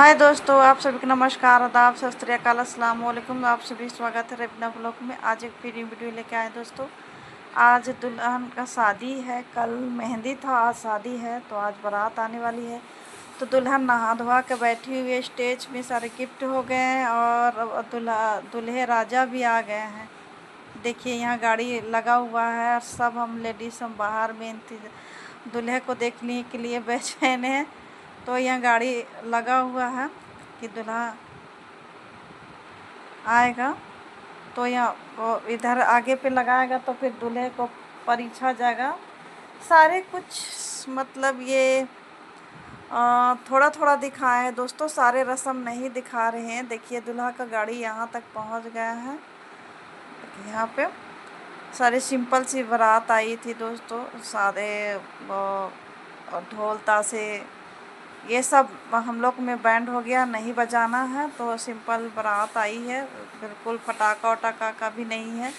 हाय दोस्तों, आप सभी को नमस्कार, आदाब, सत श्री अकाल, अस्सलाम वालेकुम। आप सभी स्वागत है रबना ब्लॉग में। आज एक फिर वीडियो लेके आए दोस्तों। आज दुल्हन का शादी है, कल मेहंदी था, आज शादी है, तो आज बारात आने वाली है। तो दुल्हन नहा धोवा के बैठी हुई है, स्टेज में सारे गिफ्ट हो गए हैं और दूल्हे राजा भी आ गए हैं। देखिए यहाँ गाड़ी लगा हुआ है और सब हम लेडीज़ हम बाहर में दूल्हे को देखने के लिए बेचैन हैं। तो यहाँ गाड़ी लगा हुआ है कि दूल्हा आएगा, तो यहाँ वो इधर आगे पे लगाएगा तो फिर दूल्हे को परीक्षा जाएगा। सारे कुछ मतलब ये थोड़ा थोड़ा दिखाए हैं दोस्तों, सारे रस्म नहीं दिखा रहे हैं। देखिए दूल्हा का गाड़ी यहाँ तक पहुँच गया है। यहाँ पे सारे सिंपल सी बारात आई थी दोस्तों, सारे ढोल ताशे ये सब हम लोग में बैंड हो गया, नहीं बजाना है, तो सिंपल बारात आई है। बिल्कुल फटाका वटाका का भी नहीं है।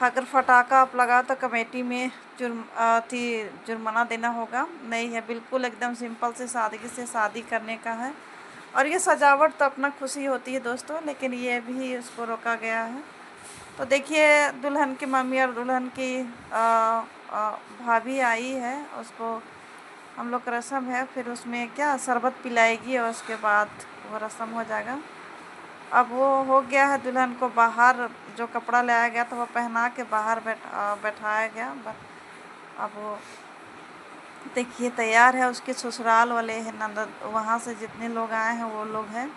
अगर फटाका आप लगा तो कमेटी में जुर्माना देना होगा। नहीं है, बिल्कुल एकदम सिंपल से सादगी से शादी करने का है। और ये सजावट तो अपना खुशी होती है दोस्तों, लेकिन ये भी उसको रोका गया है। तो देखिए दुल्हन की मम्मी और दुल्हन की भाभी आई है, उसको हम लोग का रस्म है, फिर उसमें क्या शरबत पिलाएगी और उसके बाद वो रस्म हो जाएगा। अब वो हो गया है, दुल्हन को बाहर जो कपड़ा लाया गया था वो पहना के बाहर बैठाया गया। अब वो देखिए तैयार है, उसके ससुराल वाले हैं नंद, वहाँ से जितने लोग आए हैं वो लोग हैं,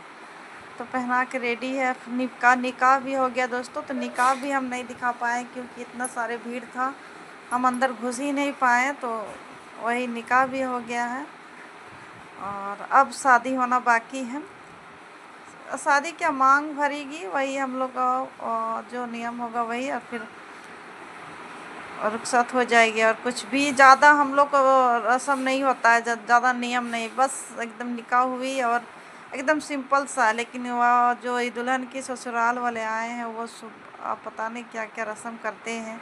तो पहना के रेडी है। निकाह भी हो गया दोस्तों। तो निकाह भी हम नहीं दिखा पाए क्योंकि इतना सारे भीड़ था, हम अंदर घुस ही नहीं पाए। तो वही निकाह भी हो गया है और अब शादी होना बाकी है। शादी क्या मांग भरेगी, वही हम लोग का जो नियम होगा वही, और फिर रुखसत हो जाएगी। और कुछ भी ज़्यादा हम लोग को रस्म नहीं होता है, ज़्यादा नियम नहीं, बस एकदम निकाह हुई और एकदम सिंपल सा। लेकिन वह जो दुल्हन की ससुराल वाले आए हैं वो आप पता नहीं क्या क्या रस्म करते हैं।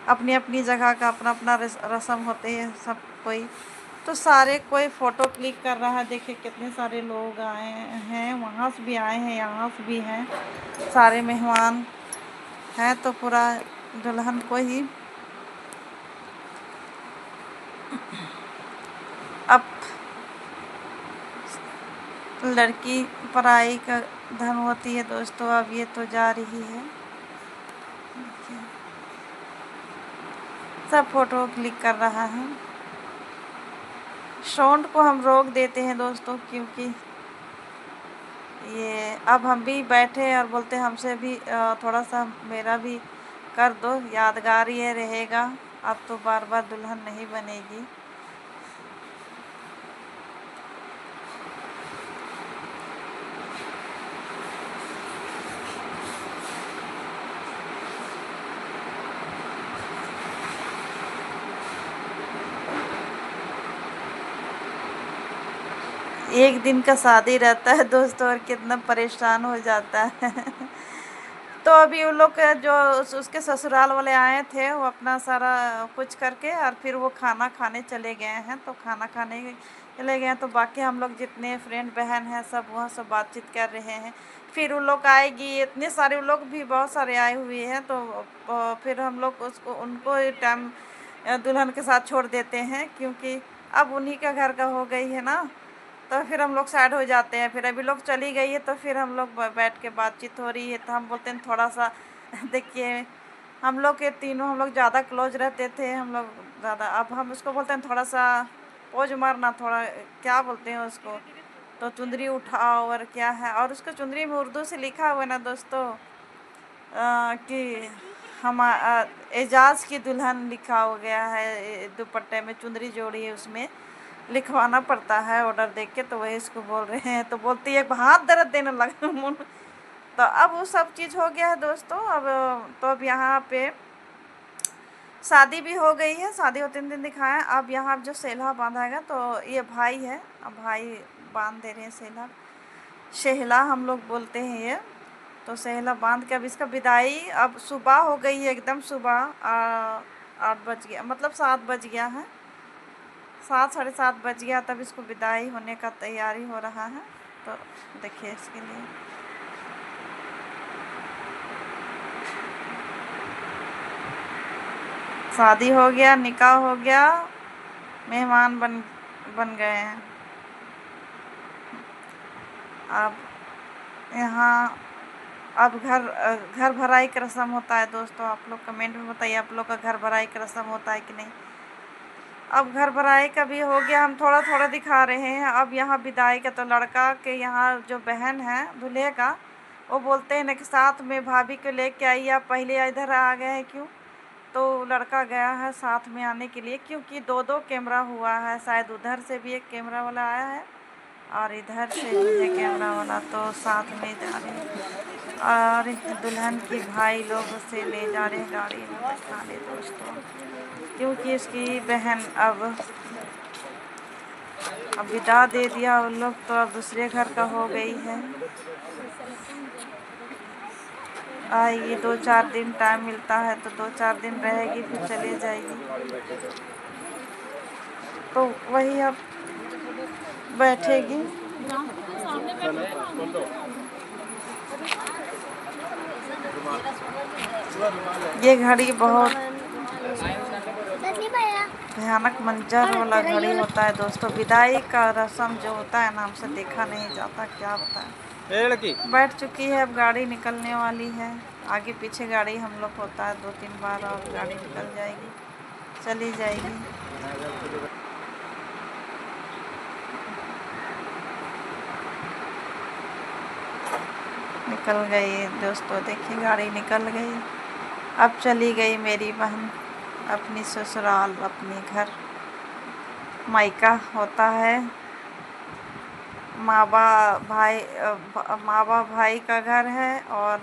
अपनी अपनी जगह का अपना अपना रस्म होते हैं सब कोई। तो सारे कोई फ़ोटो क्लिक कर रहा है। देखिए कितने सारे लोग आए हैं, वहाँ से भी आए हैं, यहाँ से भी हैं, सारे मेहमान हैं। तो पूरा दुल्हन को ही अब लड़की पराई का धन होती है दोस्तों। अब ये तो जा रही है, सब फ़ोटो क्लिक कर रहा है। साउंड को हम रोक देते हैं दोस्तों, क्योंकि ये अब हम भी बैठे और बोलते हैं हमसे भी थोड़ा सा मेरा भी कर दो, यादगार ये रहेगा। अब तो बार बार दुल्हन नहीं बनेगी। एक दिन का शादी रहता है दोस्तों और कितना परेशान हो जाता है। तो अभी उन लोग जो उसके ससुराल वाले आए थे वो अपना सारा कुछ करके और फिर वो खाना खाने चले गए हैं। तो खाना खाने चले गए हैं, तो बाकी हम लोग जितने फ्रेंड बहन हैं सब वहाँ सब बातचीत कर रहे हैं। फिर उन लोग आएगी, इतने सारे उन लोग भी बहुत सारे आए हुए हैं। तो फिर हम लोग उसको उनको टाइम दुल्हन के साथ छोड़ देते हैं, क्योंकि अब उन्हीं का घर का हो गई है ना। तो फिर हम लोग साइड हो जाते हैं। फिर अभी लोग चली गई है तो फिर हम लोग बैठ के बातचीत हो रही है, तो हम बोलते हैं थोड़ा सा देखिए हम लोग के तीनों हम लोग ज़्यादा क्लोज रहते थे, हम लोग ज़्यादा। अब हम उसको बोलते हैं थोड़ा सा पोज मारना, थोड़ा क्या बोलते हैं उसको, तो चुंदरी उठाओ और क्या है। और उसको चुंदरी में उर्दू से लिखा हुआ है ना दोस्तों कि हम एजाज की दुल्हन लिखा हो गया है। दुपट्टे में चुंदरी जोड़ी है, उसमें लिखवाना पड़ता है ऑर्डर देख के। तो वही इसको बोल रहे हैं, तो बोलती है हाथ दर्द देने लगा मुन। तो अब वो सब चीज़ हो गया है दोस्तों। अब तो अब यहाँ पे शादी भी हो गई है, शादी हो 3 दिन दिखाया। अब यहाँ जो सेला बांधाएगा, तो ये भाई है, अब भाई बांध दे रहे हैं सेला। शेहला हम लोग बोलते हैं ये। तो सेहला बांध के अब इसका विदाई, अब सुबह हो गई है, एकदम सुबह 8 बज गया, मतलब 7 बज गया है, 7 साढ़े 7 बज गया। तब इसको विदाई होने का तैयारी हो रहा है। तो देखिए इसके लिए शादी हो गया, निकाह हो गया, मेहमान बन बन गए हैं। अब यहाँ अब घर भराई का रस्म होता है दोस्तों। आप लोग कमेंट में बताइए, आप लोग का घर भराई का रस्म होता है कि नहीं। अब घर भराई का भी हो गया, हम थोड़ा थोड़ा दिखा रहे हैं। अब यहाँ विदाई का, तो लड़का के यहाँ जो बहन है दूल्हे का, वो बोलते हैं ना कि साथ में भाभी को लेके आइए, आप पहले इधर आ गए हैं क्यों। तो लड़का गया है साथ में आने के लिए, क्योंकि दो दो कैमरा हुआ है, शायद उधर से भी एक कैमरा वाला आया है और इधर से भी है कैमरा वाला, तो साथ में जा रहे हैं। और दुल्हन की भाई लोग उसे ले जा रहे हैं गाड़ी में बैठाने दोस्तों, क्योंकि इसकी बहन अब विदा दे दिया उन लोग, तो अब दूसरे घर का हो गई है। आएगी, 2-4 दिन टाइम मिलता है, तो 2-4 दिन रहेगी फिर चले जाएगी। तो वही अब बैठेगी। ये घड़ी बहुत भयानक मंजर वाला घड़ी होता है दोस्तों। विदाई का रस्म जो होता है ना, हमसे देखा नहीं जाता, क्या बताएं। बैठ चुकी है, अब गाड़ी निकलने वाली है। आगे पीछे गाड़ी हम लोग होता है 2-3 बार, और गाड़ी निकल जाएगी, चली जाएगी। निकल गई दोस्तों, देखिए गाड़ी निकल गई। अब चली गई मेरी बहन अपनी ससुराल, अपने घर। मायका होता है माँ बाप भाई का घर है, और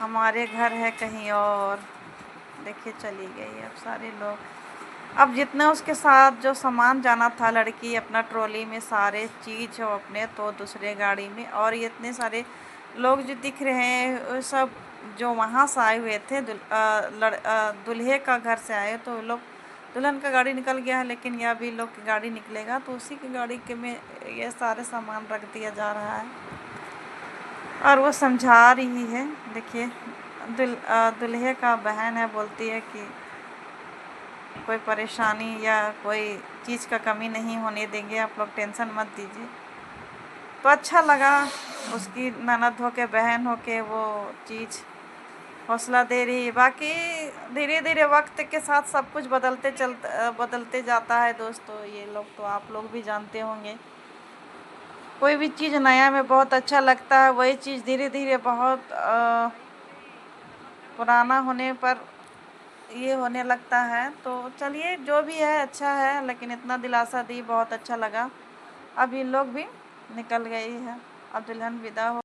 हमारे घर है कहीं और। देखिए चली गई अब सारे लोग। अब जितने उसके साथ जो सामान जाना था, लड़की अपना ट्रॉली में सारे चीज़ हो अपने, तो दूसरे गाड़ी में। और ये इतने सारे लोग जो दिख रहे हैं, सब जो वहाँ से आए हुए थे, दूल्हे का घर से आए, तो लोग, दुल्हन का गाड़ी निकल गया है, लेकिन यह भी लोग की गाड़ी निकलेगा, तो उसी की गाड़ी के में ये सारे सामान रख दिया जा रहा है। और वो समझा रही है, देखिए दूल्हे का बहन है, बोलती है कि कोई परेशानी या कोई चीज़ का कमी नहीं होने देंगे, आप लोग टेंशन मत दीजिए। तो अच्छा लगा, उसकी ननद हो के, बहन हो के, वो चीज़ हौसला दे रही है। बाकी धीरे धीरे वक्त के साथ सब कुछ बदलते जाता है दोस्तों। ये लोग तो आप लोग भी जानते होंगे, कोई भी चीज़ नया में बहुत अच्छा लगता है, वही चीज़ धीरे धीरे बहुत पुराना होने पर ये होने लगता है। तो चलिए जो भी है अच्छा है, लेकिन इतना दिलासा दी, बहुत अच्छा लगा। अब ये लोग भी निकल गई है, अब दुल्हन विदा हो